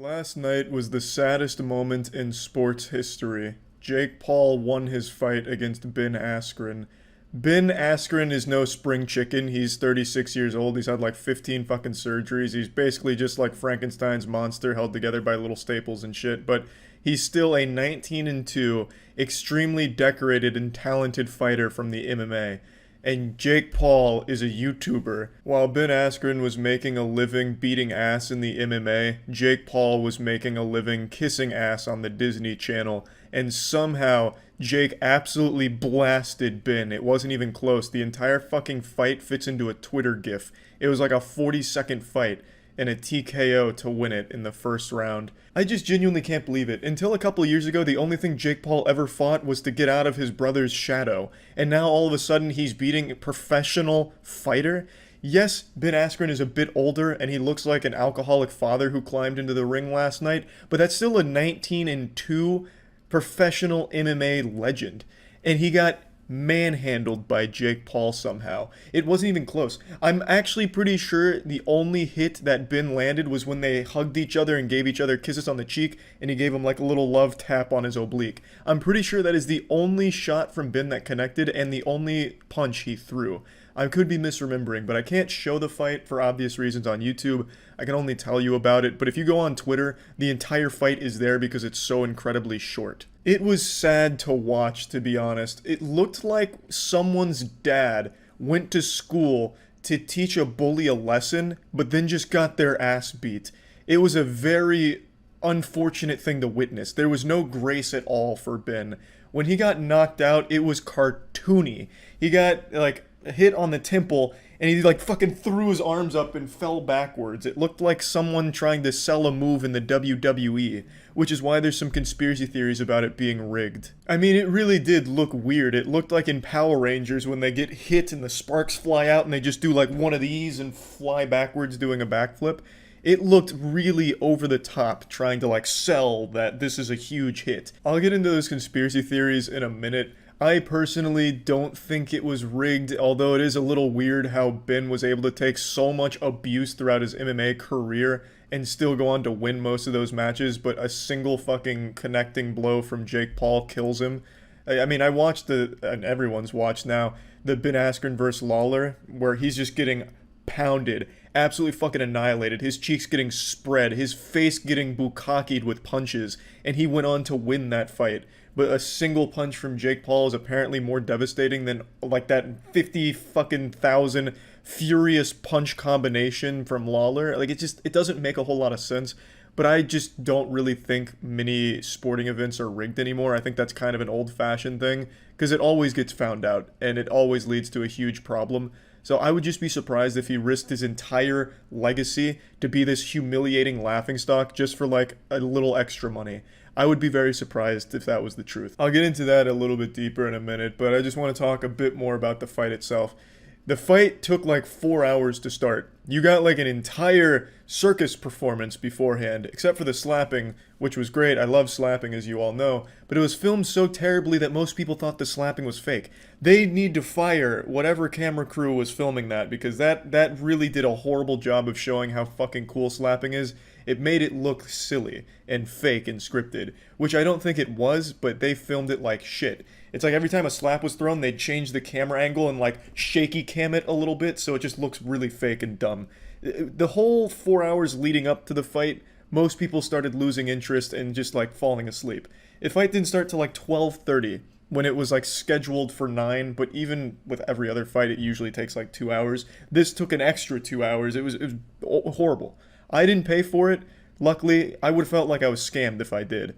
Last night was the saddest moment in sports history. Jake Paul won his fight against Ben Askren. Ben Askren is no spring chicken. He's 36 years old. He's had like 15 fucking surgeries. He's basically just like Frankenstein's monster held together by little staples and shit, but he's still a 19-2, extremely decorated and talented fighter from the MMA. And Jake Paul is a YouTuber. While Ben Askren was making a living beating ass in the MMA, Jake Paul was making a living kissing ass on the Disney Channel. And somehow, Jake absolutely blasted Ben. It wasn't even close. The entire fucking fight fits into a Twitter gif. It was like a 40-second fight and a TKO to win it in the first round. I just genuinely can't believe it. Until a couple years ago, the only thing Jake Paul ever fought was to get out of his brother's shadow. And now all of a sudden he's beating a professional fighter? Yes, Ben Askren is a bit older and he looks like an alcoholic father who climbed into the ring last night, but that's still a 19-2 professional MMA legend. And he got manhandled by Jake Paul somehow. It wasn't even close. I'm actually pretty sure the only hit that Ben landed was when they hugged each other and gave each other kisses on the cheek, and he gave him like a little love tap on his oblique. I'm pretty sure that is the only shot from Ben that connected and the only punch he threw. I could be misremembering, but I can't show the fight for obvious reasons on YouTube. I can only tell you about it, but if you go on Twitter, the entire fight is there because it's so incredibly short. It was sad to watch, to be honest. It looked like someone's dad went to school to teach a bully a lesson, but then just got their ass beat. It was a very unfortunate thing to witness. There was no grace at all for Ben. When he got knocked out, it was cartoony. He got, like, hit on the temple, and he like fucking threw his arms up and fell backwards. It looked like someone trying to sell a move in the WWE, which is why there's some conspiracy theories about it being rigged. I mean, it really did look weird. It looked like in Power Rangers when they get hit and the sparks fly out and they just do like one of these and fly backwards doing a backflip. It looked really over the top, trying to like sell that this is a huge hit. I'll get into those conspiracy theories in a minute. I personally don't think it was rigged, although it is a little weird how Ben was able to take so much abuse throughout his MMA career and still go on to win most of those matches, but a single fucking connecting blow from Jake Paul kills him. I mean, I watched and everyone's watched now, the Ben Askren vs. Lawler, where he's just getting pounded, absolutely fucking annihilated, his cheeks getting spread, his face getting bukkakied with punches, and he went on to win that fight. But a single punch from Jake Paul is apparently more devastating than like that 50 fucking thousand furious punch combination from Lawler. Like it doesn't make a whole lot of sense. But I just don't really think many sporting events are rigged anymore. I think that's kind of an old-fashioned thing because it always gets found out and it always leads to a huge problem. So I would just be surprised if he risked his entire legacy to be this humiliating laughingstock just for like a little extra money. I would be very surprised if that was the truth. I'll get into that a little bit deeper in a minute, but I just want to talk a bit more about the fight itself. The fight took like 4 hours to start. You got like an entire circus performance beforehand, except for the slapping, which was great. I love slapping, as you all know, but it was filmed so terribly that most people thought the slapping was fake. They need to fire whatever camera crew was filming that, because that really did a horrible job of showing how fucking cool slapping is. It made it look silly and fake and scripted, which I don't think it was, but they filmed it like shit. It's like every time a slap was thrown, they'd change the camera angle and like shaky cam it a little bit, so it just looks really fake and dumb. The whole 4 hours leading up to the fight, most people started losing interest and just like falling asleep. The fight didn't start till like 12:30, when it was like scheduled for 9, but even with every other fight, it usually takes like 2 hours. This took an extra 2 hours. It was horrible. I didn't pay for it. Luckily, I would have felt like I was scammed if I did.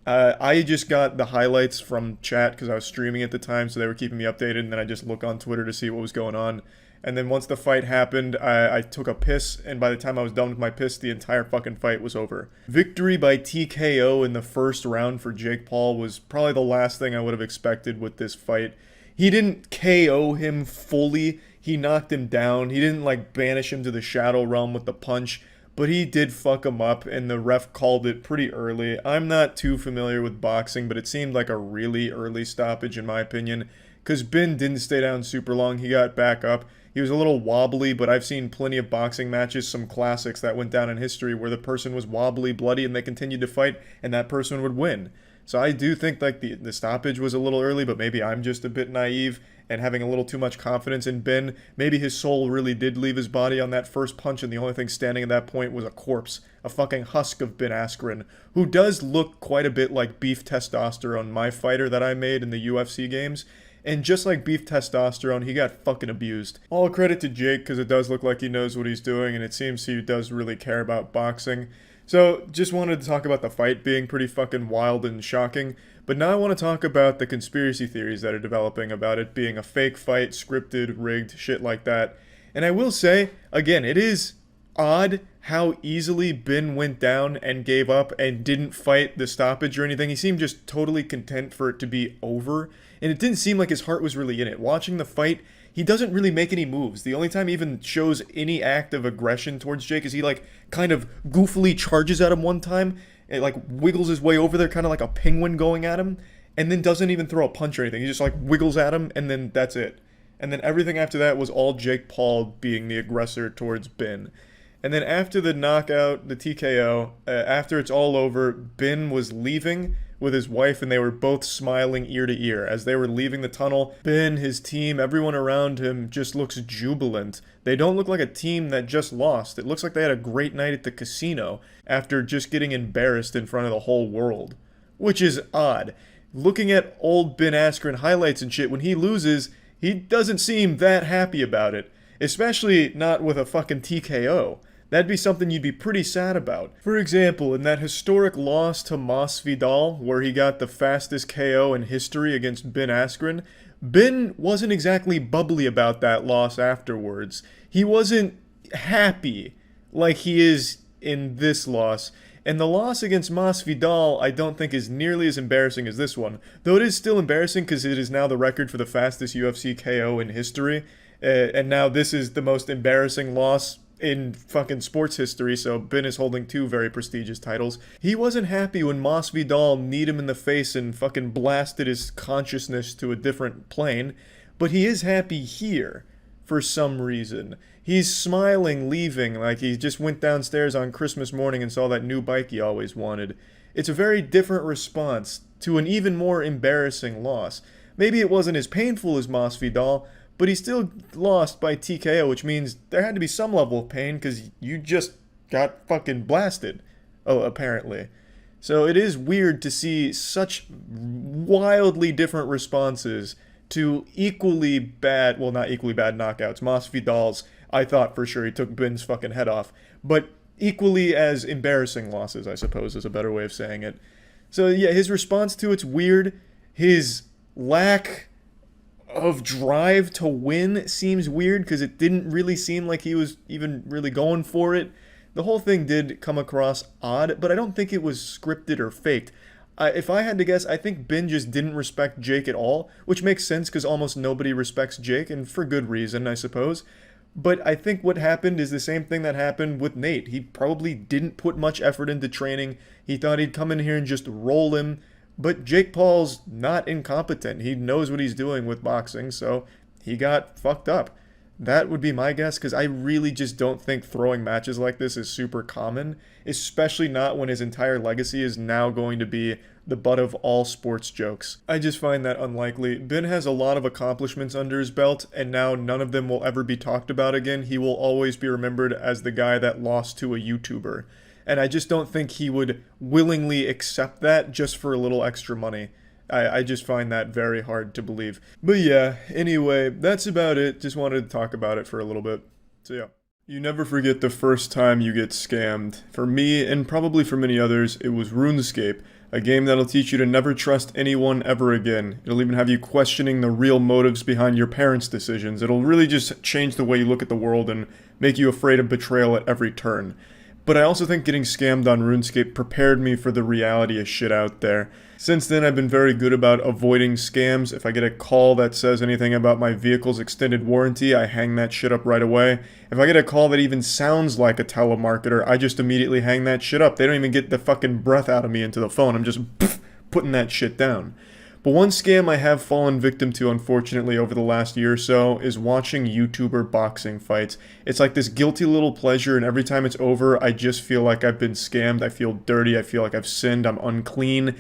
I just got the highlights from chat because I was streaming at the time, so they were keeping me updated, and then I just look on Twitter to see what was going on. And then once the fight happened, I took a piss, and by the time I was done with my piss, the entire fucking fight was over. Victory by TKO in the first round for Jake Paul was probably the last thing I would have expected with this fight. He didn't KO him fully, he knocked him down, he didn't like banish him to the shadow realm with the punch, but he did fuck him up, and the ref called it pretty early. I'm not too familiar with boxing, but it seemed like a really early stoppage in my opinion, because Ben didn't stay down super long. He got back up, He was a little wobbly, but I've seen plenty of boxing matches, some classics that went down in history where the person was wobbly, bloody, and they continued to fight, and that person would win. So I do think like the stoppage was a little early, but maybe I'm just a bit naive and having a little too much confidence in Ben. Maybe his soul really did leave his body on that first punch, and the only thing standing at that point was a corpse, a fucking husk of Ben Askren, who does look quite a bit like Beef Testosterone, my fighter that I made in the UFC games. And just like Beef Testosterone, he got fucking abused. All credit to Jake, because it does look like he knows what he's doing, and it seems he does really care about boxing. So, just wanted to talk about the fight being pretty fucking wild and shocking, but now I want to talk about the conspiracy theories that are developing about it being a fake fight, scripted, rigged, shit like that. And I will say, again, it is odd how easily Ben went down and gave up and didn't fight the stoppage or anything. He seemed just totally content for it to be over, and it didn't seem like his heart was really in it. Watching the fight, he doesn't really make any moves. The only time he even shows any act of aggression towards Jake is he like kind of goofily charges at him one time. It like wiggles his way over there kind of like a penguin going at him, and then doesn't even throw a punch or anything. He just like wiggles at him, and then that's it. And then everything after that was all Jake Paul being the aggressor towards Ben. And then after the knockout, the TKO, after it's all over, Ben was leaving with his wife, and they were both smiling ear to ear. As they were leaving the tunnel, Ben, his team, everyone around him just looks jubilant. They don't look like a team that just lost. It looks like they had a great night at the casino after just getting embarrassed in front of the whole world. Which is odd. Looking at old Ben Askren highlights and shit, when he loses, he doesn't seem that happy about it. Especially not with a fucking TKO. That'd be something you'd be pretty sad about. For example, in that historic loss to Masvidal, where he got the fastest KO in history against Ben Askren, Ben wasn't exactly bubbly about that loss afterwards. He wasn't happy like he is in this loss. And the loss against Masvidal, I don't think is nearly as embarrassing as this one. Though it is still embarrassing because it is now the record for the fastest UFC KO in history. And now this is the most embarrassing loss in fucking sports history, so Ben is holding two very prestigious titles. He wasn't happy when Masvidal kneed him in the face and fucking blasted his consciousness to a different plane, but he is happy here for some reason. He's smiling, leaving, like he just went downstairs on Christmas morning and saw that new bike he always wanted. It's a very different response to an even more embarrassing loss. Maybe it wasn't as painful as Masvidal, but he still lost by TKO, which means there had to be some level of pain because you just got fucking blasted, apparently. So it is weird to see such wildly different responses to equally bad, well, not equally bad knockouts. Masvidal's, I thought for sure he took Ben's fucking head off, but equally as embarrassing losses, I suppose, is a better way of saying it. So yeah, his response to it's weird. His lack of drive to win seems weird because it didn't really seem like he was even really going for it. The whole thing did come across odd, but I don't think it was scripted or faked. If I had to guess, I think Ben just didn't respect Jake at all, which makes sense because almost nobody respects Jake, and for good reason, I suppose. But I think what happened is the same thing that happened with Nate. He probably didn't put much effort into training. He thought he'd come in here and just roll him. But Jake Paul's not incompetent. He knows what he's doing with boxing, so he got fucked up. That would be my guess, because I really just don't think throwing matches like this is super common, especially not when his entire legacy is now going to be the butt of all sports jokes. I just find that unlikely. Ben has a lot of accomplishments under his belt, and now none of them will ever be talked about again. He will always be remembered as the guy that lost to a YouTuber. And I just don't think he would willingly accept that just for a little extra money. I just find that very hard to believe. But yeah, anyway, that's about it. Just wanted to talk about it for a little bit. So yeah. You never forget the first time you get scammed. For me, and probably for many others, it was RuneScape. A game that'll teach you to never trust anyone ever again. It'll even have you questioning the real motives behind your parents' decisions. It'll really just change the way you look at the world and make you afraid of betrayal at every turn. But I also think getting scammed on RuneScape prepared me for the reality of shit out there. Since then, I've been very good about avoiding scams. If I get a call that says anything about my vehicle's extended warranty, I hang that shit up right away. If I get a call that even sounds like a telemarketer, I just immediately hang that shit up. They don't even get the fucking breath out of me into the phone. I'm just putting that shit down. But one scam I have fallen victim to, unfortunately, over the last year or so is watching YouTuber boxing fights. It's like this guilty little pleasure, and every time it's over, I just feel like I've been scammed. I feel dirty. I feel like I've sinned. I'm unclean.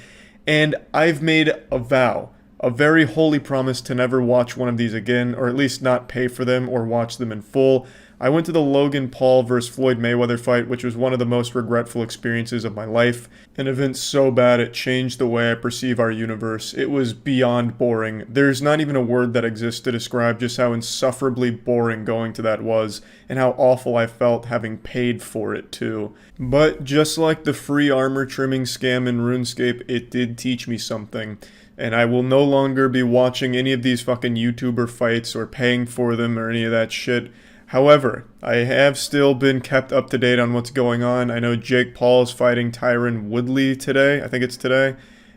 And I've made a vow, a very holy promise to never watch one of these again, or at least not pay for them or watch them in full. I went to the Logan Paul vs. Floyd Mayweather fight, which was one of the most regretful experiences of my life. An event so bad it changed the way I perceive our universe. It was beyond boring. There's not even a word that exists to describe just how insufferably boring going to that was, and how awful I felt having paid for it too. But just like the free armor trimming scam in RuneScape, it did teach me something. And I will no longer be watching any of these fucking YouTuber fights or paying for them or any of that shit. However, I have still been kept up to date on what's going on. I know Jake Paul is fighting Tyron Woodley today. I think it's today.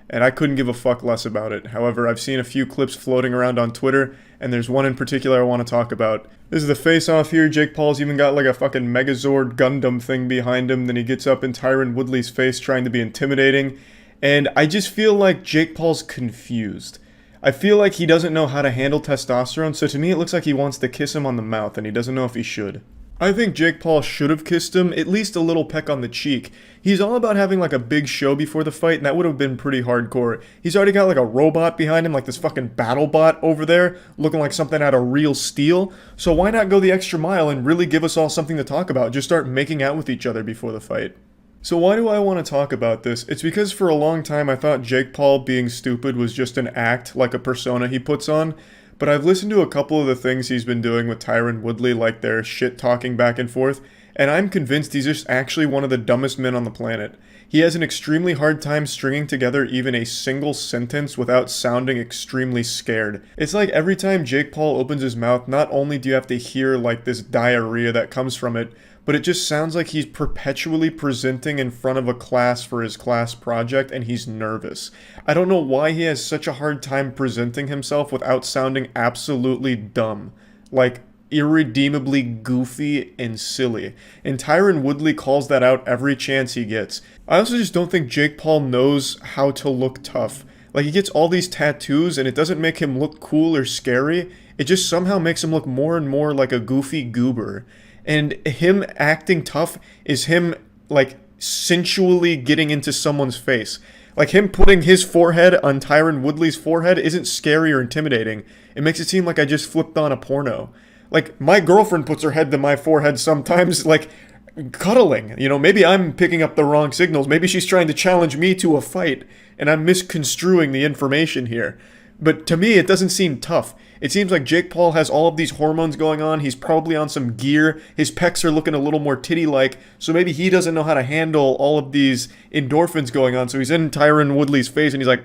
And I couldn't give a fuck less about it. However, I've seen a few clips floating around on Twitter, and there's one in particular I want to talk about. This is the face-off here. Jake Paul's even got like a fucking Megazord Gundam thing behind him. Then he gets up in Tyron Woodley's face trying to be intimidating. And I just feel like Jake Paul's confused. I feel like he doesn't know how to handle testosterone, so to me it looks like he wants to kiss him on the mouth, and he doesn't know if he should. I think Jake Paul should have kissed him, at least a little peck on the cheek. He's all about having like a big show before the fight, and that would have been pretty hardcore. He's already got like a robot behind him, like this fucking battle bot over there, looking like something out of real steel. So why not go the extra mile and really give us all something to talk about? Just start making out with each other before the fight. So why do I want to talk about this? It's because for a long time I thought Jake Paul being stupid was just an act, like a persona he puts on. But I've listened to a couple of the things he's been doing with Tyron Woodley, like their shit talking back and forth, and I'm convinced he's just actually one of the dumbest men on the planet. He has an extremely hard time stringing together even a single sentence without sounding extremely scared. It's like every time Jake Paul opens his mouth, not only do you have to hear like this diarrhea that comes from it, but it just sounds like he's perpetually presenting in front of a class for his class project, and he's nervous. I don't know why he has such a hard time presenting himself without sounding absolutely dumb. Like, irredeemably goofy and silly. And Tyron Woodley calls that out every chance he gets. I also just don't think Jake Paul knows how to look tough. Like, he gets all these tattoos, and it doesn't make him look cool or scary. It just somehow makes him look more and more like a goofy goober. And him acting tough is him, like, sensually getting into someone's face. Like, him putting his forehead on Tyron Woodley's forehead isn't scary or intimidating. It makes it seem like I just flipped on a porno. Like, my girlfriend puts her head to my forehead sometimes, like, cuddling. You know, maybe I'm picking up the wrong signals. Maybe she's trying to challenge me to a fight, and I'm misconstruing the information here. But to me, it doesn't seem tough. It seems like Jake Paul has all of these hormones going on. He's probably on some gear. His pecs are looking a little more titty-like. So maybe he doesn't know how to handle all of these endorphins going on. So he's in Tyron Woodley's face and he's like,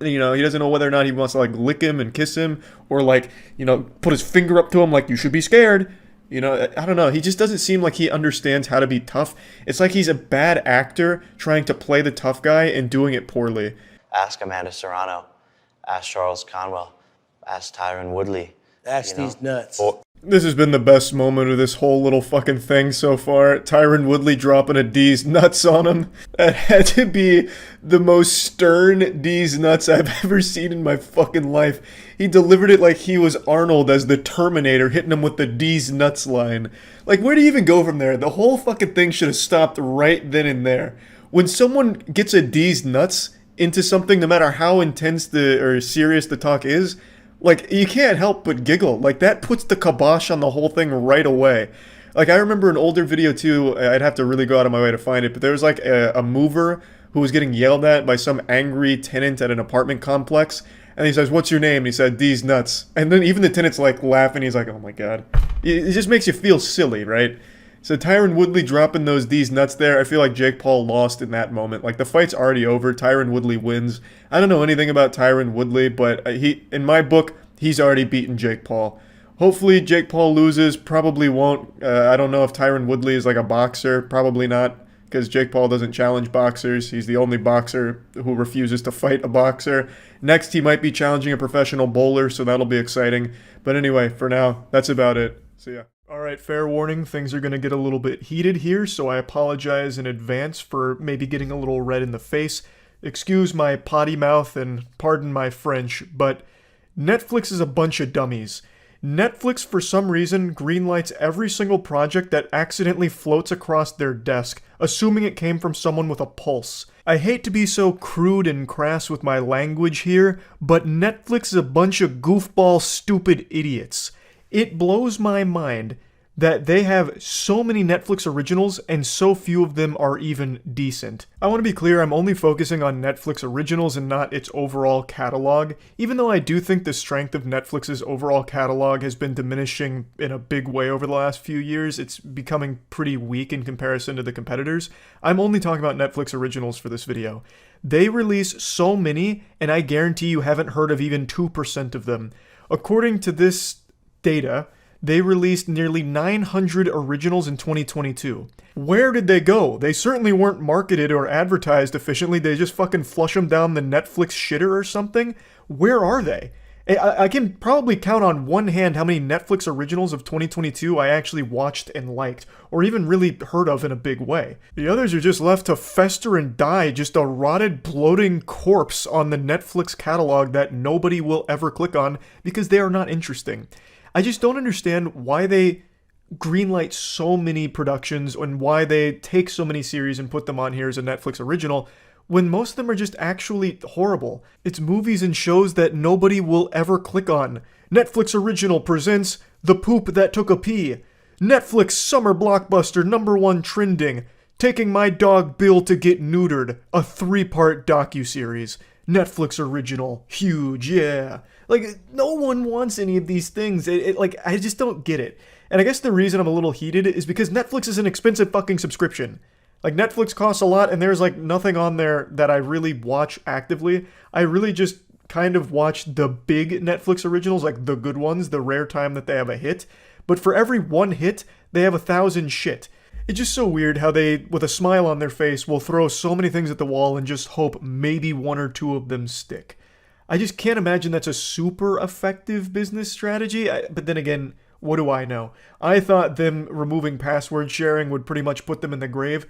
you know, he doesn't know whether or not he wants to like lick him and kiss him or like, you know, put his finger up to him like you should be scared. You know, I don't know. He just doesn't seem like he understands how to be tough. It's like he's a bad actor trying to play the tough guy and doing it poorly. Ask Amanda Serrano. Ask Charles Conwell. Ask Tyron Woodley. Ask these nuts. This has been the best moment of this whole little fucking thing so far. Tyron Woodley dropping a D's nuts on him. That had to be the most stern D's nuts I've ever seen in my fucking life. He delivered it like he was Arnold as the Terminator hitting him with the D's nuts line. Like, where do you even go from there? The whole fucking thing should have stopped right then and there. When someone gets a D's nuts into something, no matter how intense or serious the talk is, like, you can't help but giggle. Like, that puts the kibosh on the whole thing right away. Like, I remember an older video, too. I'd have to really go out of my way to find it. But there was, like, a mover who was getting yelled at by some angry tenant at an apartment complex. And he says, "What's your name?" And he said, "These nuts." And then even the tenant's, like, laughing. He's like, oh, my God. It just makes you feel silly, right? So Tyron Woodley dropping those D's nuts there, I feel like Jake Paul lost in that moment. Like, the fight's already over. Tyron Woodley wins. I don't know anything about Tyron Woodley, but in my book, he's already beaten Jake Paul. Hopefully Jake Paul loses. Probably won't. I don't know if Tyron Woodley is like a boxer. Probably not, because Jake Paul doesn't challenge boxers. He's the only boxer who refuses to fight a boxer. Next, he might be challenging a professional bowler, so that'll be exciting. But anyway, for now, that's about it. See ya. Alright, fair warning, things are going to get a little bit heated here, so I apologize in advance for maybe getting a little red in the face. Excuse my potty mouth and pardon my French, but Netflix is a bunch of dummies. Netflix, for some reason, greenlights every single project that accidentally floats across their desk, assuming it came from someone with a pulse. I hate to be so crude and crass with my language here, but Netflix is a bunch of goofball, stupid idiots. It blows my mind that they have so many Netflix originals and so few of them are even decent. I want to be clear, I'm only focusing on Netflix originals and not its overall catalog, even though I do think the strength of Netflix's overall catalog has been diminishing in a big way over the last few years. It's becoming pretty weak in comparison to the competitors. I'm only talking about Netflix originals for this video. They release so many, and I guarantee you haven't heard of even 2% of them. According to this data, they released nearly 900 originals in 2022. Where did they go? They certainly weren't marketed or advertised efficiently. They just fucking flush them down the Netflix shitter or something. Where are they? I can probably count on one hand how many Netflix originals of 2022 I actually watched and liked, or even really heard of in a big way. The others are just left to fester and die, just a rotted, bloating corpse on the Netflix catalog that nobody will ever click on because they are not interesting. I just don't understand why they greenlight so many productions and why they take so many series and put them on here as a Netflix original when most of them are just actually horrible. It's movies and shows that nobody will ever click on. Netflix original presents The Poop That Took a Pee. Netflix summer blockbuster #1 trending. Taking My Dog Bill to Get Neutered. A 3-part docuseries. Netflix original. Huge, yeah. Like, no one wants any of these things. I just don't get it. And I guess the reason I'm a little heated is because Netflix is an expensive fucking subscription. Like, Netflix costs a lot, and there's, like, nothing on there that I really watch actively. I really just kind of watch the big Netflix originals, like the good ones, the rare time that they have a hit. But for every one hit, they have 1,000 shit. It's just so weird how they, with a smile on their face, will throw so many things at the wall and just hope maybe 1 or 2 of them stick. I just can't imagine that's a super effective business strategy, but then again, what do I know? I thought them removing password sharing would pretty much put them in the grave.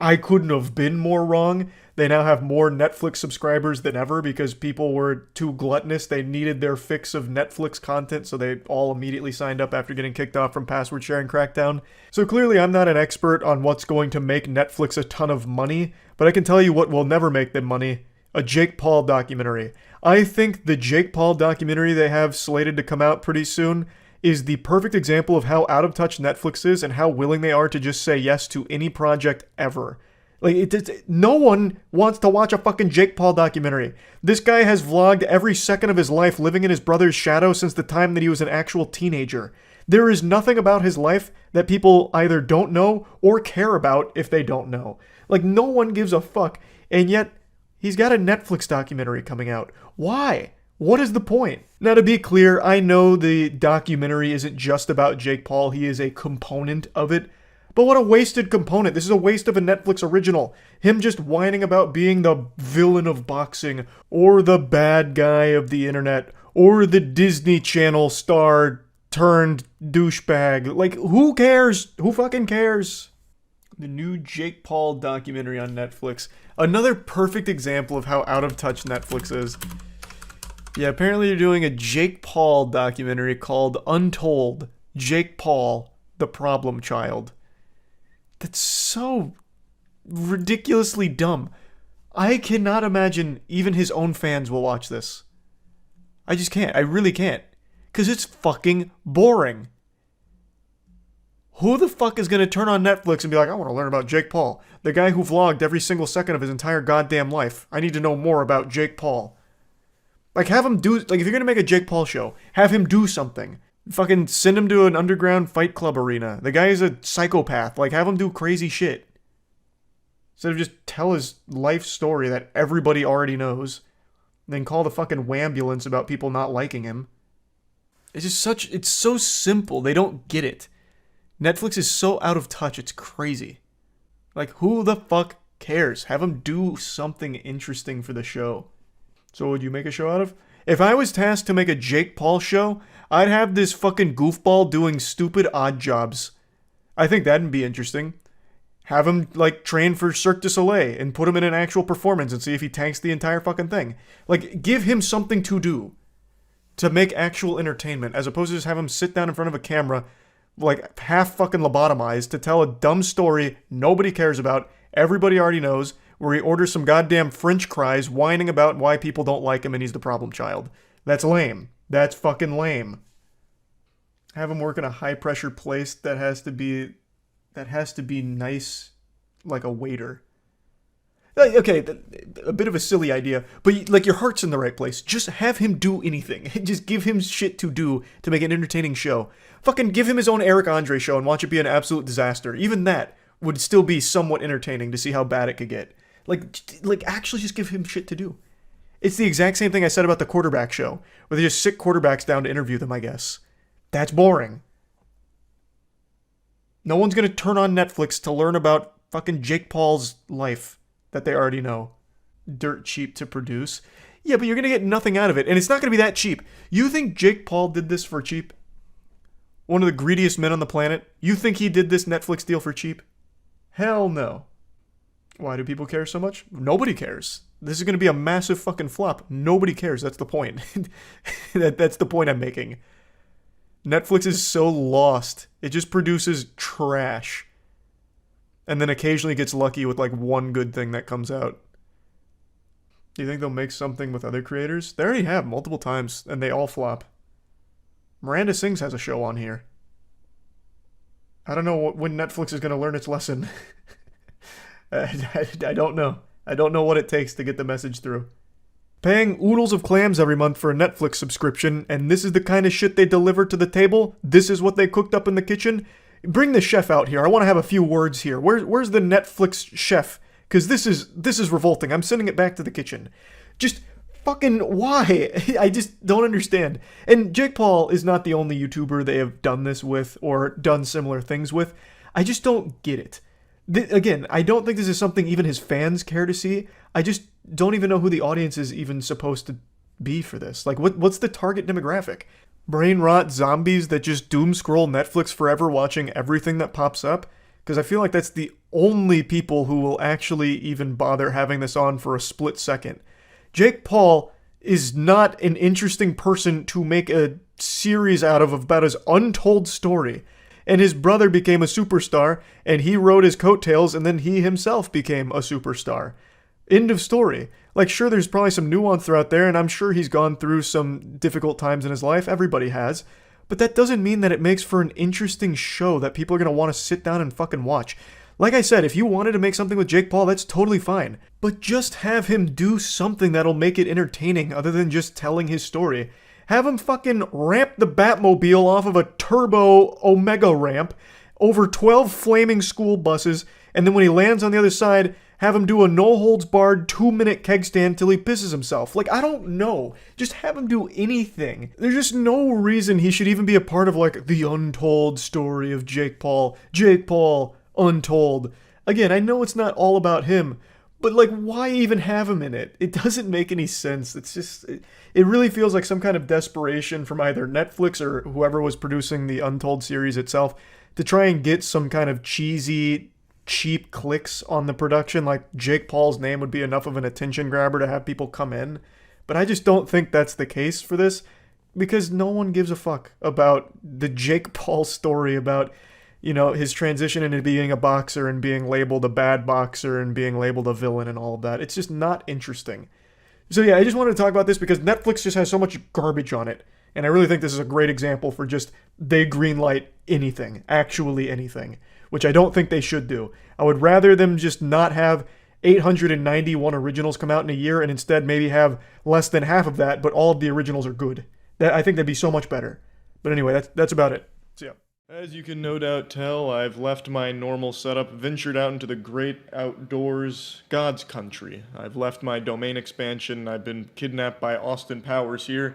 I couldn't have been more wrong. They now have more Netflix subscribers than ever because people were too gluttonous. They needed their fix of Netflix content, so they all immediately signed up after getting kicked off from password sharing crackdown. So clearly I'm not an expert on what's going to make Netflix a ton of money, but I can tell you what will never make them money. A Jake Paul documentary. I think the Jake Paul documentary they have slated to come out pretty soon is the perfect example of how out of touch Netflix is and how willing they are to just say yes to any project ever. Like, no one wants to watch a fucking Jake Paul documentary. This guy has vlogged every second of his life living in his brother's shadow since the time that he was an actual teenager. There is nothing about his life that people either don't know or care about if they don't know. Like, no one gives a fuck, and yet he's got a Netflix documentary coming out. Why? What is the point? Now, to be clear, I know the documentary isn't just about Jake Paul. He is a component of it. But what a wasted component. This is a waste of a Netflix original. Him just whining about being the villain of boxing, or the bad guy of the internet, or the Disney Channel star turned douchebag. Like, who cares? Who fucking cares? The new Jake Paul documentary on Netflix. Another perfect example of how out of touch Netflix is. Yeah, apparently they're doing a Jake Paul documentary called Untold. Jake Paul, the Problem Child. That's so ridiculously dumb. I cannot imagine even his own fans will watch this. I just can't. I really can't. Because it's fucking boring. Who the fuck is going to turn on Netflix and be like, I want to learn about Jake Paul, the guy who vlogged every single second of his entire goddamn life. I need to know more about Jake Paul. Like, have him do, like, if you're going to make a Jake Paul show, have him do something. Fucking send him to an underground fight club arena. The guy is a psychopath. Like, have him do crazy shit. Instead of just tell his life story that everybody already knows. And then call the fucking wambulance about people not liking him. It's just it's so simple. They don't get it. Netflix is so out of touch, it's crazy. Like, who the fuck cares? Have them do something interesting for the show. So what would you make a show out of? If I was tasked to make a Jake Paul show, I'd have this fucking goofball doing stupid odd jobs. I think that'd be interesting. Have him, like, train for Cirque du Soleil and put him in an actual performance and see if he tanks the entire fucking thing. Like, give him something to do to make actual entertainment, as opposed to just have him sit down in front of a camera, like, half fucking lobotomized to tell a dumb story nobody cares about, everybody already knows, where he orders some goddamn French fries whining about why people don't like him and he's the problem child. That's lame. That's fucking lame. Have him work in a high-pressure place that has to be nice, like a waiter. Okay, a bit of a silly idea, but like your heart's in the right place. Just have him do anything. Just give him shit to do to make an entertaining show. Fucking give him his own Eric Andre show and watch it be an absolute disaster. Even that would still be somewhat entertaining to see how bad it could get. Like actually just give him shit to do. It's the exact same thing I said about the quarterback show, where they just sit quarterbacks down to interview them, I guess. That's boring. No one's gonna turn on Netflix to learn about fucking Jake Paul's life that they already know. Dirt cheap to produce. Yeah, but you're gonna get nothing out of it, and it's not gonna be that cheap. You think Jake Paul did this for cheap? One of the greediest men on the planet? You think he did this Netflix deal for cheap? Hell no. Why do people care so much? Nobody cares. This is gonna be a massive fucking flop. Nobody cares. That's the point. That's the point I'm making. Netflix is so lost. It just produces trash. And then occasionally gets lucky with like one good thing that comes out. Do you think they'll make something with other creators? They already have multiple times, and they all flop. Miranda Sings has a show on here. I don't know when Netflix is going to learn its lesson. I don't know. I don't know what it takes to get the message through. Paying oodles of clams every month for a Netflix subscription, and this is the kind of shit they deliver to the table? This is what they cooked up in the kitchen? Bring the chef out here. I want to have a few words here. Where's the Netflix chef? Because this is revolting. I'm sending it back to the kitchen. Just fucking why? I just don't understand. And Jake Paul is not the only YouTuber they have done this with or done similar things with. I just don't get it. Again, I don't think this is something even his fans care to see. I just don't even know who the audience is even supposed to be for this. Like, what's the target demographic? Brain rot zombies that just doom scroll Netflix forever watching everything that pops up? Because I feel like that's the only people who will actually even bother having this on for a split second. Jake Paul is not an interesting person to make a series out of about his untold story. And his brother became a superstar, and he rode his coattails, and then he himself became a superstar. End of story. Like, sure, there's probably some nuance throughout there, and I'm sure he's gone through some difficult times in his life. Everybody has. But that doesn't mean that it makes for an interesting show that people are going to want to sit down and fucking watch. Like I said, if you wanted to make something with Jake Paul, that's totally fine. But just have him do something that'll make it entertaining other than just telling his story. Have him fucking ramp the Batmobile off of a turbo Omega ramp over 12 flaming school buses, and then when he lands on the other side, have him do a no-holds-barred 2-minute keg stand till he pisses himself. Like, I don't know. Just have him do anything. There's just no reason he should even be a part of, like, the untold story of Jake Paul. Jake Paul, untold. Again, I know it's not all about him, but, like, why even have him in it? It doesn't make any sense. It's just... It really feels like some kind of desperation from either Netflix or whoever was producing the Untold series itself to try and get some kind of cheesy, cheap clicks on the production. Like Jake Paul's name would be enough of an attention grabber to have people come in. But I just don't think that's the case for this, because no one gives a fuck about the Jake Paul story about, you know, his transition into being a boxer and being labeled a bad boxer and being labeled a villain and all of that. It's just not interesting. So yeah, I just wanted to talk about this because Netflix just has so much garbage on it. And I really think this is a great example for just they greenlight anything, actually anything, which I don't think they should do. I would rather them just not have 891 originals come out in a year and instead maybe have less than half of that, but all of the originals are good. I think that'd be so much better. But anyway, that's about it. So yeah. As you can no doubt tell, I've left my normal setup, ventured out into the great outdoors, God's country. I've left my domain expansion, I've been kidnapped by Austin Powers here.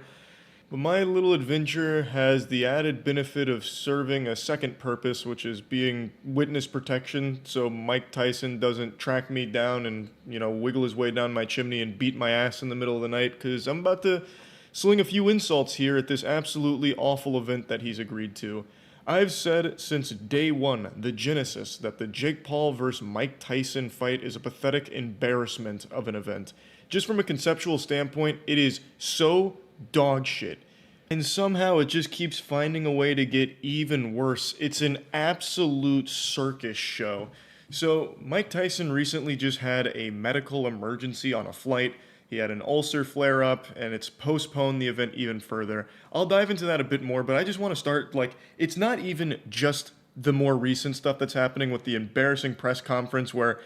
But my little adventure has the added benefit of serving a second purpose, which is being witness protection, so Mike Tyson doesn't track me down and, you know, wiggle his way down my chimney and beat my ass in the middle of the night, because I'm about to sling a few insults here at this absolutely awful event that he's agreed to. I've said since day one, the genesis, that the Jake Paul versus Mike Tyson fight is a pathetic embarrassment of an event. Just from a conceptual standpoint, it is so dog shit. And somehow it just keeps finding a way to get even worse. It's an absolute circus show. So, Mike Tyson recently just had a medical emergency on a flight. He had an ulcer flare up, and it's postponed the event even further. I'll dive into that a bit more, but I just want to start it's not even just the more recent stuff that's happening with the embarrassing press conference where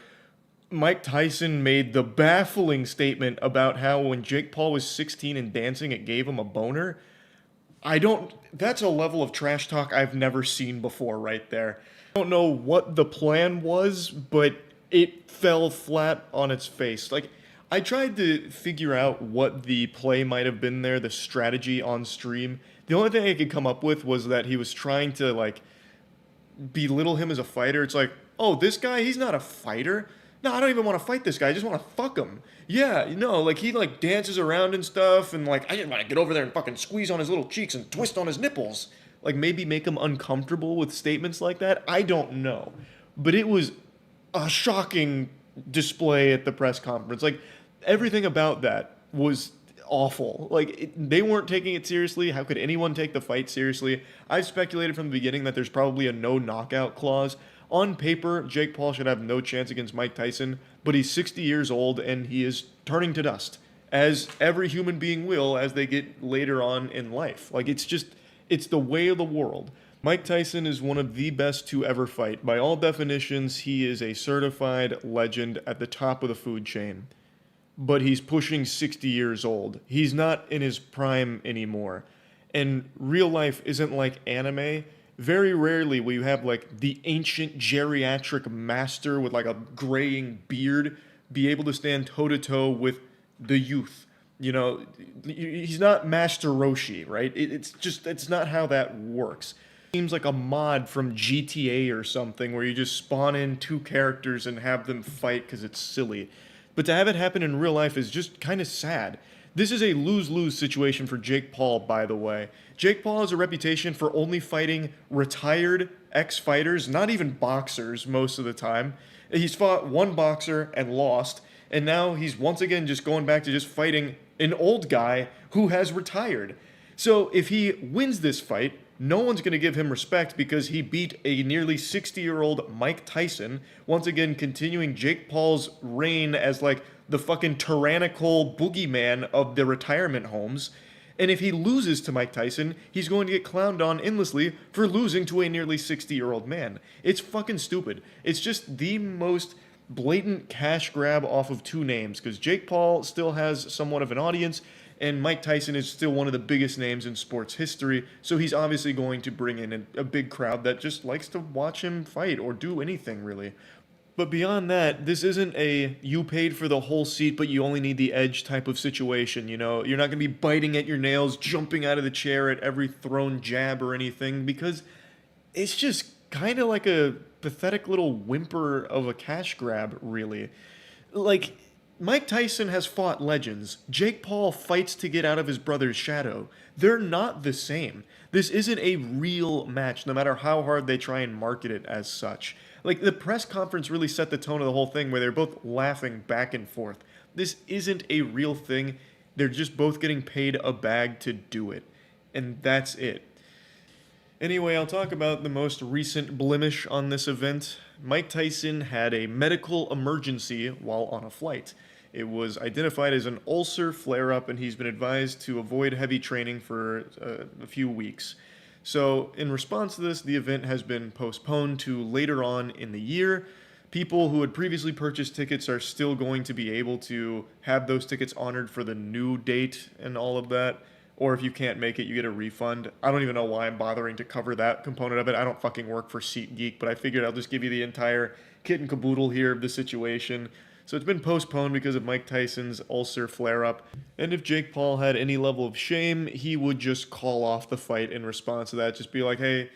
Mike Tyson made the baffling statement about how when Jake Paul was 16 and dancing, it gave him a boner. That's a level of trash talk I've never seen before right there. I don't know what the plan was, but it fell flat on its face. I tried to figure out what the play might have been there, the strategy on stream. The only thing I could come up with was that he was trying to, belittle him as a fighter. It's like, oh, this guy, he's not a fighter. No, I don't even want to fight this guy. I just want to fuck him. Yeah, he dances around and stuff, and I just want to get over there and fucking squeeze on his little cheeks and twist on his nipples. Maybe make him uncomfortable with statements like that. I don't know. But it was a shocking display at the press conference. Everything about that was awful. They weren't taking it seriously. How could anyone take the fight seriously? I've speculated from the beginning that there's probably a no knockout clause. On paper, Jake Paul should have no chance against Mike Tyson, but he's 60 years old and he is turning to dust, as every human being will as they get later on in life. It's the way of the world. Mike Tyson is one of the best to ever fight. By all definitions, he is a certified legend at the top of the food chain. But he's pushing 60 years old. He's not in his prime anymore. And real life isn't like anime. Very rarely will you have the ancient geriatric master with a graying beard be able to stand toe to toe with the youth. He's not Master Roshi, right? It's not how that works. Seems like a mod from GTA or something where you just spawn in two characters and have them fight because it's silly. But to have it happen in real life is just kind of sad. This is a lose-lose situation for Jake Paul, by the way. Jake Paul has a reputation for only fighting retired ex-fighters, not even boxers most of the time. He's fought one boxer and lost, and now he's once again just going back to just fighting an old guy who has retired. So if he wins this fight, no one's going to give him respect because he beat a nearly 60-year-old Mike Tyson, once again continuing Jake Paul's reign as the fucking tyrannical boogeyman of the retirement homes. And if he loses to Mike Tyson, he's going to get clowned on endlessly for losing to a nearly 60-year-old man. It's fucking stupid. It's just the most blatant cash grab off of two names, because Jake Paul still has somewhat of an audience, and Mike Tyson is still one of the biggest names in sports history, so he's obviously going to bring in a big crowd that just likes to watch him fight or do anything, really. But beyond that, this isn't a you paid for the whole seat but you only need the edge type of situation, You're not going to be biting at your nails, jumping out of the chair at every thrown jab or anything, because it's just kind of like a pathetic little whimper of a cash grab, really. Mike Tyson has fought legends. Jake Paul fights to get out of his brother's shadow. They're not the same. This isn't a real match, no matter how hard they try and market it as such. The press conference really set the tone of the whole thing where they're both laughing back and forth. This isn't a real thing. They're just both getting paid a bag to do it. And that's it. Anyway, I'll talk about the most recent blemish on this event. Mike Tyson had a medical emergency while on a flight. It was identified as an ulcer flare-up, and he's been advised to avoid heavy training for a few weeks. So, in response to this, the event has been postponed to later on in the year. People who had previously purchased tickets are still going to be able to have those tickets honored for the new date and all of that. Or if you can't make it, you get a refund. I don't even know why I'm bothering to cover that component of it. I don't fucking work for SeatGeek, but I figured I'll just give you the entire kit and caboodle here of the situation. So it's been postponed because of Mike Tyson's ulcer flare-up. And if Jake Paul had any level of shame, he would just call off the fight in response to that. Just be like, hey,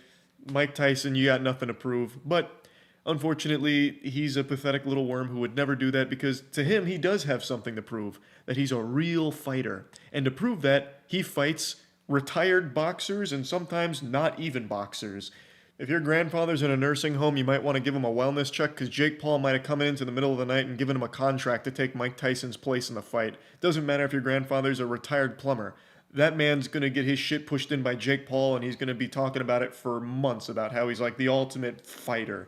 Mike Tyson, you got nothing to prove. But unfortunately, he's a pathetic little worm who would never do that, because to him, he does have something to prove, that he's a real fighter. And to prove that, he fights retired boxers and sometimes not even boxers. If your grandfather's in a nursing home, you might want to give him a wellness check because Jake Paul might have come into the middle of the night and given him a contract to take Mike Tyson's place in the fight. Doesn't matter if your grandfather's a retired plumber. That man's going to get his shit pushed in by Jake Paul, and he's going to be talking about it for months about how he's like the ultimate fighter.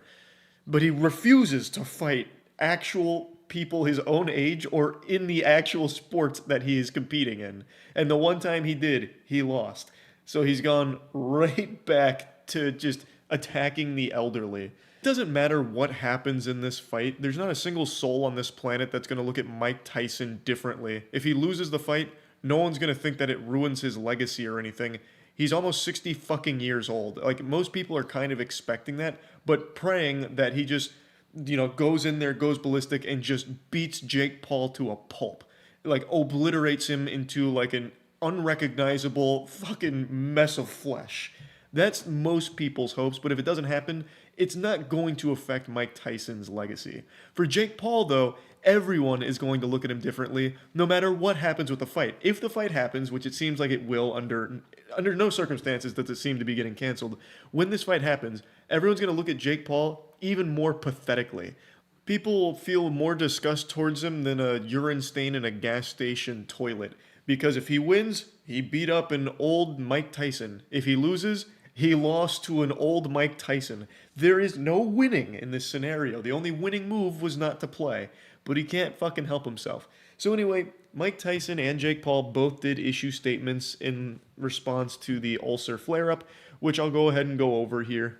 But he refuses to fight actual people his own age or in the actual sports that he is competing in. And the one time he did, he lost. So he's gone right back to just attacking the elderly. It doesn't matter what happens in this fight. There's not a single soul on this planet that's going to look at Mike Tyson differently. If he loses the fight, no one's going to think that it ruins his legacy or anything. He's almost 60 fucking years old. Like, most people are kind of expecting that, but praying that he just, goes in there, goes ballistic, and just beats Jake Paul to a pulp. Like, obliterates him into, like, an unrecognizable fucking mess of flesh. That's most people's hopes, but if it doesn't happen, it's not going to affect Mike Tyson's legacy. For Jake Paul, though, everyone is going to look at him differently, no matter what happens with the fight. If the fight happens, which it seems like it will under no circumstances does it seem to be getting canceled, when this fight happens, everyone's going to look at Jake Paul even more pathetically. People will feel more disgust towards him than a urine stain in a gas station toilet. Because if he wins, he beat up an old Mike Tyson. If he loses, he lost to an old Mike Tyson. There is no winning in this scenario. The only winning move was not to play. But he can't fucking help himself. So anyway, Mike Tyson and Jake Paul both did issue statements in response to the ulcer flare-up, which I'll go ahead and go over here.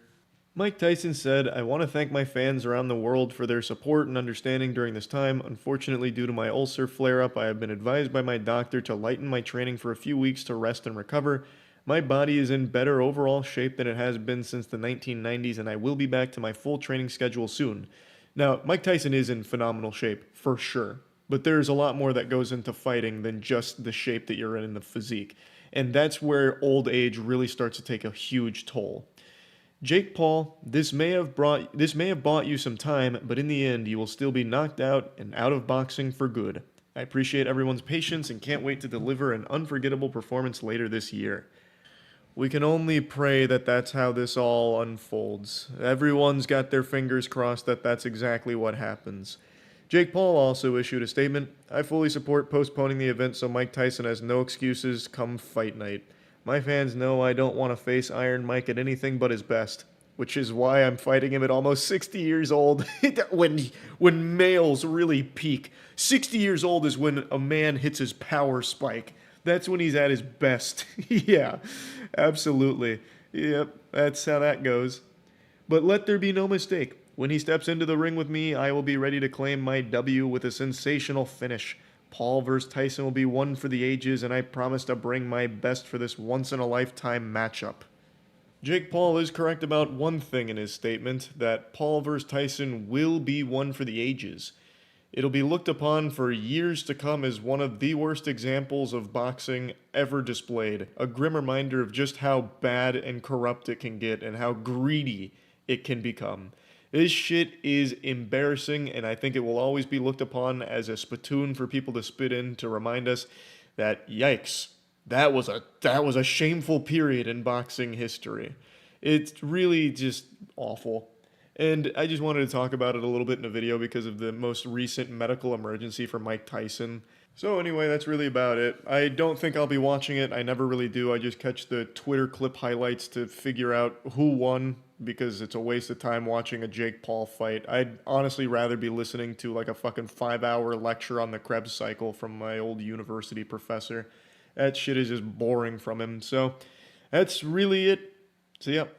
Mike Tyson said, "I want to thank my fans around the world for their support and understanding during this time. Unfortunately, due to my ulcer flare-up, I have been advised by my doctor to lighten my training for a few weeks to rest and recover. My body is in better overall shape than it has been since the 1990s, and I will be back to my full training schedule soon." Now, Mike Tyson is in phenomenal shape, for sure. But there's a lot more that goes into fighting than just the shape that you're in the physique. And that's where old age really starts to take a huge toll. Jake Paul, this may have bought you some time, but in the end, you will still be knocked out and out of boxing for good. I appreciate everyone's patience and can't wait to deliver an unforgettable performance later this year. We can only pray that that's how this all unfolds. Everyone's got their fingers crossed that that's exactly what happens. Jake Paul also issued a statement. "I fully support postponing the event so Mike Tyson has no excuses come fight night. My fans know I don't want to face Iron Mike at anything but his best, which is why I'm fighting him at almost 60 years old when males really peak. 60 years old is when a man hits his power spike. That's when he's at his best." Yeah, absolutely. Yep, that's how that goes. But let there be no mistake. When he steps into the ring with me, I will be ready to claim my W with a sensational finish. Paul vs. Tyson will be one for the ages, and I promise to bring my best for this once-in-a-lifetime matchup. Jake Paul is correct about one thing in his statement, that Paul vs. Tyson will be one for the ages. It'll be looked upon for years to come as one of the worst examples of boxing ever displayed, a grim reminder of just how bad and corrupt it can get and how greedy it can become. This shit is embarrassing, and I think it will always be looked upon as a spittoon for people to spit in to remind us that, yikes, that was a shameful period in boxing history. It's really just awful. And I just wanted to talk about it a little bit in a video because of the most recent medical emergency for Mike Tyson. So anyway, that's really about it. I don't think I'll be watching it. I never really do. I just catch the Twitter clip highlights to figure out who won because it's a waste of time watching a Jake Paul fight. I'd honestly rather be listening to like a fucking 5-hour lecture on the Krebs cycle from my old university professor. That shit is just boring from him. So that's really it. So yep.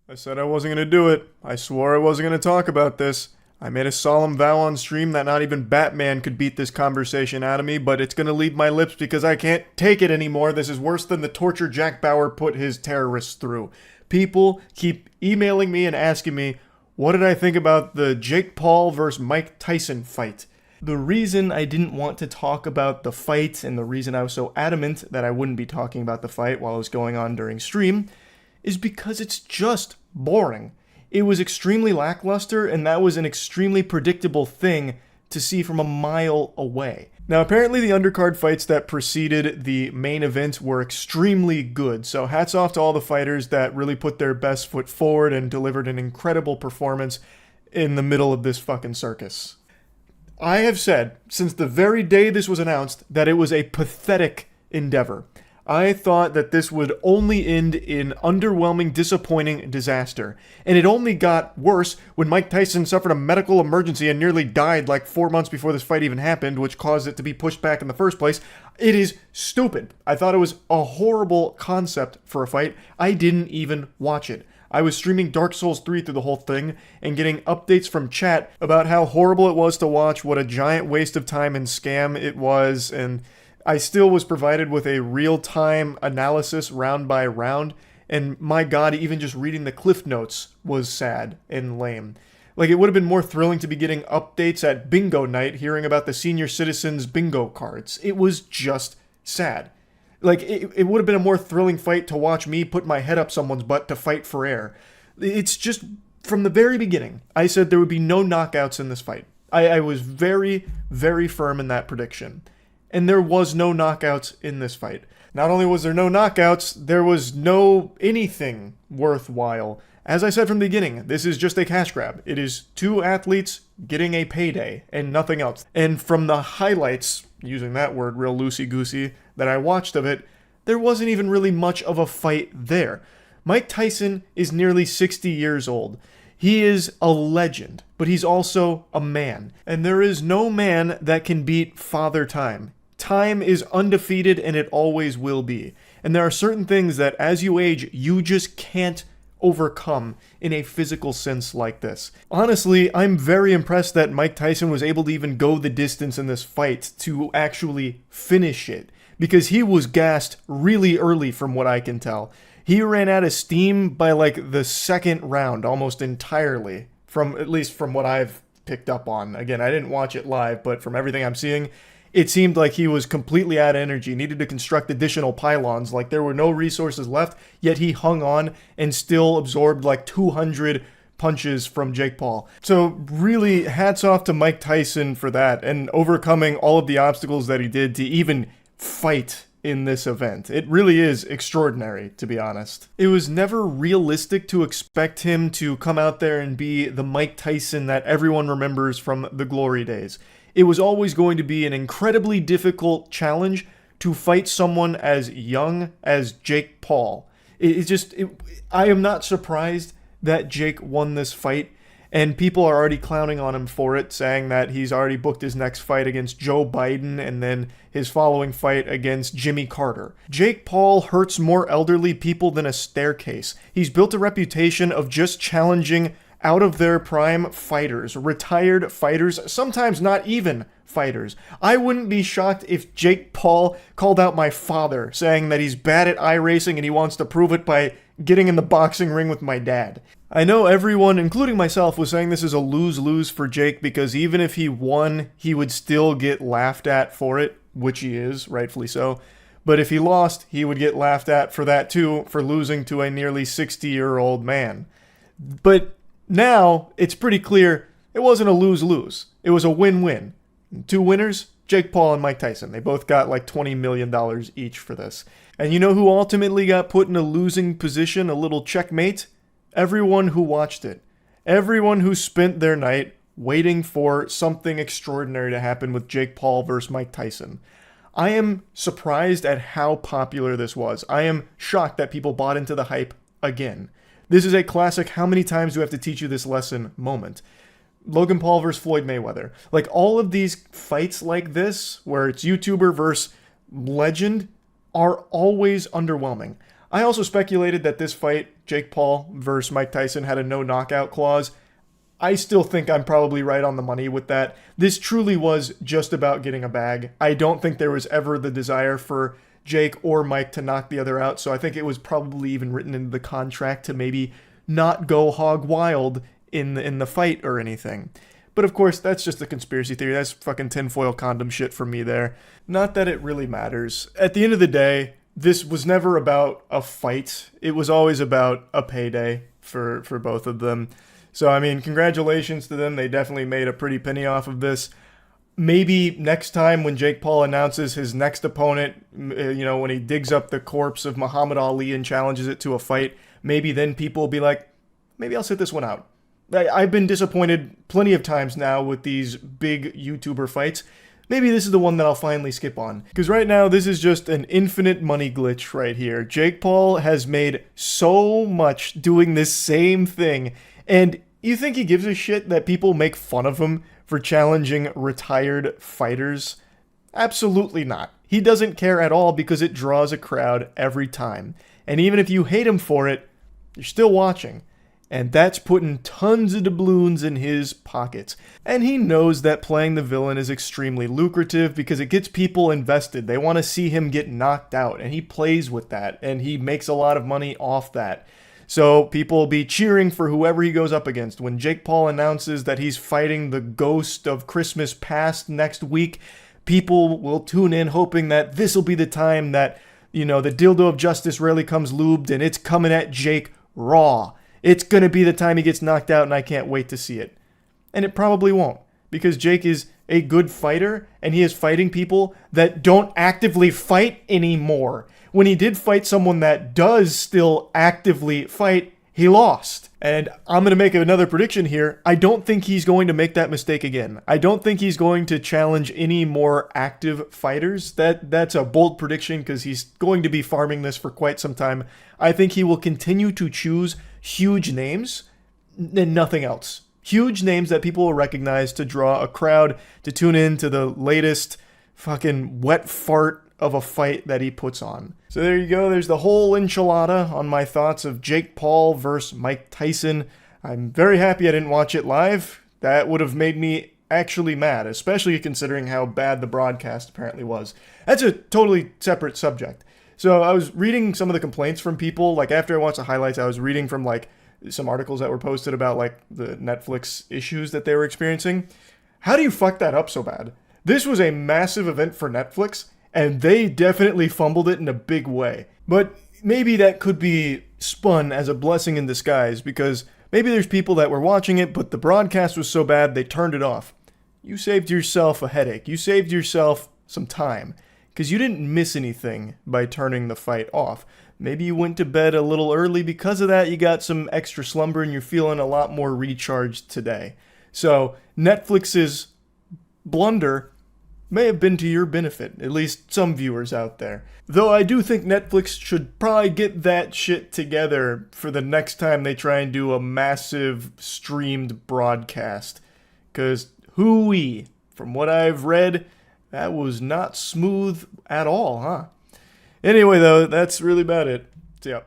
I said I wasn't going to do it. I swore I wasn't going to talk about this. I made a solemn vow on stream that not even Batman could beat this conversation out of me, but it's going to leave my lips because I can't take it anymore. This is worse than the torture Jack Bauer put his terrorists through. People keep emailing me and asking me, what did I think about the Jake Paul versus Mike Tyson fight? The reason I didn't want to talk about the fight and the reason I was so adamant that I wouldn't be talking about the fight while it was going on during stream is because it's just boring. It was extremely lackluster, and that was an extremely predictable thing to see from a mile away. Now, apparently the undercard fights that preceded the main event were extremely good, so hats off to all the fighters that really put their best foot forward and delivered an incredible performance in the middle of this fucking circus. I have said, since the very day this was announced, that it was a pathetic endeavor. I thought that this would only end in underwhelming, disappointing disaster. And it only got worse when Mike Tyson suffered a medical emergency and nearly died like 4 months before this fight even happened, which caused it to be pushed back in the first place. It is stupid. I thought it was a horrible concept for a fight. I didn't even watch it. I was streaming Dark Souls 3 through the whole thing and getting updates from chat about how horrible it was to watch, what a giant waste of time and scam it was, and I still was provided with a real-time analysis round by round, and my god, even just reading the cliff notes was sad and lame. Like, it would have been more thrilling to be getting updates at bingo night, hearing about the senior citizens bingo cards. It was just sad. Like, it would have been a more thrilling fight to watch me put my head up someone's butt to fight for air. It's just, from the very beginning, I said there would be no knockouts in this fight. I was very, very firm in that prediction. And there was no knockouts in this fight. Not only was there no knockouts, there was no anything worthwhile. As I said from the beginning, this is just a cash grab. It is two athletes getting a payday and nothing else. And from the highlights, using that word real loosey-goosey, that I watched of it, there wasn't even really much of a fight there. Mike Tyson is nearly 60 years old. He is a legend, but he's also a man. And there is no man that can beat Father Time. Time is undefeated and it always will be. And there are certain things that as you age, you just can't overcome in a physical sense like this. Honestly, I'm very impressed that Mike Tyson was able to even go the distance in this fight to actually finish it, because he was gassed really early from what I can tell. He ran out of steam by like the second round almost entirely, at least from what I've picked up on. Again, I didn't watch it live, but from everything I'm seeing, it seemed like he was completely out of energy, needed to construct additional pylons, like there were no resources left, yet he hung on and still absorbed like 200 punches from Jake Paul. So really, hats off to Mike Tyson for that, and overcoming all of the obstacles that he did to even fight in this event. It really is extraordinary, to be honest. It was never realistic to expect him to come out there and be the Mike Tyson that everyone remembers from the glory days. It was always going to be an incredibly difficult challenge to fight someone as young as Jake Paul. I am not surprised that Jake won this fight, and people are already clowning on him for it, saying that he's already booked his next fight against Joe Biden and then his following fight against Jimmy Carter. Jake Paul hurts more elderly people than a staircase. He's built a reputation of just challenging out of their prime fighters, retired fighters, sometimes not even fighters. I wouldn't be shocked if Jake Paul called out my father, saying that he's bad at iRacing and he wants to prove it by getting in the boxing ring with my dad. I know everyone, including myself, was saying this is a lose-lose for Jake because even if he won, he would still get laughed at for it, which he is, rightfully so. But if he lost, he would get laughed at for that too, for losing to a nearly 60-year-old man. But now, it's pretty clear it wasn't a lose-lose. It was a win-win. Two winners, Jake Paul and Mike Tyson. They both got like $20 million each for this. And you know who ultimately got put in a losing position, a little checkmate? Everyone who watched it. Everyone who spent their night waiting for something extraordinary to happen with Jake Paul versus Mike Tyson. I am surprised at how popular this was. I am shocked that people bought into the hype again. This is a classic how many times do I have to teach you this lesson moment. Logan Paul versus Floyd Mayweather. Like all of these fights like this, where it's YouTuber versus legend, are always underwhelming. I also speculated that this fight, Jake Paul versus Mike Tyson, had a no knockout clause. I still think I'm probably right on the money with that. This truly was just about getting a bag. I don't think there was ever the desire for Jake or Mike to knock the other out, so I think it was probably even written into the contract to maybe not go hog wild in the fight or anything. But of course, that's just a conspiracy theory. That's fucking tinfoil condom shit from me there. Not that it really matters. At the end of the day, this was never about a fight. It was always about a payday for both of them. So, I mean, congratulations to them. They definitely made a pretty penny off of this. maybe next time when Jake Paul announces his next opponent, when he digs up the corpse of Muhammad Ali and challenges it to a fight, maybe then people will be like, maybe I'll sit this one out. I've been disappointed plenty of times now with these big YouTuber fights. Maybe this is the one that I'll finally skip on. Because right now, this is just an infinite money glitch right here. Jake Paul has made so much doing this same thing. And you think he gives a shit that people make fun of him for challenging retired fighters? Absolutely not. He doesn't care at all because it draws a crowd every time. And even if you hate him for it, you're still watching. And that's putting tons of doubloons in his pockets. And he knows that playing the villain is extremely lucrative because it gets people invested. They want to see him get knocked out, and he plays with that, and he makes a lot of money off that. So people will be cheering for whoever he goes up against. When Jake Paul announces that he's fighting the ghost of Christmas past next week, people will tune in hoping that this will be the time that, the dildo of justice rarely comes lubed, and it's coming at Jake raw. It's going to be the time he gets knocked out, and I can't wait to see it. And it probably won't, because Jake is a good fighter, and he is fighting people that don't actively fight anymore. When he did fight someone that does still actively fight, he lost. And I'm going to make another prediction here. I don't think he's going to make that mistake again. I don't think he's going to challenge any more active fighters. That's a bold prediction because he's going to be farming this for quite some time. I think he will continue to choose huge names and nothing else. Huge names that people will recognize to draw a crowd to tune in to the latest fucking wet fart of a fight that he puts on. So there you go. There's the whole enchilada on my thoughts of Jake Paul versus Mike Tyson. I'm very happy I didn't watch it live. That would have made me actually mad, especially considering how bad the broadcast apparently was. That's a totally separate subject. So I was reading some of the complaints from people. Like after I watched the highlights, I was reading from like some articles that were posted about like the Netflix issues that they were experiencing. How do you fuck that up so bad? This was a massive event for Netflix, and they definitely fumbled it in a big way. But maybe that could be spun as a blessing in disguise, because maybe there's people that were watching it, but the broadcast was so bad they turned it off. You saved yourself a headache. You saved yourself some time, because you didn't miss anything by turning the fight off. Maybe you went to bed a little early because of that. You got some extra slumber and you're feeling a lot more recharged today. So Netflix's blunder may have been to your benefit, at least some viewers out there. Though I do think Netflix should probably get that shit together for the next time they try and do a massive streamed broadcast. Because hooey, from what I've read, that was not smooth at all, huh? Anyway, though, that's really about it. See ya.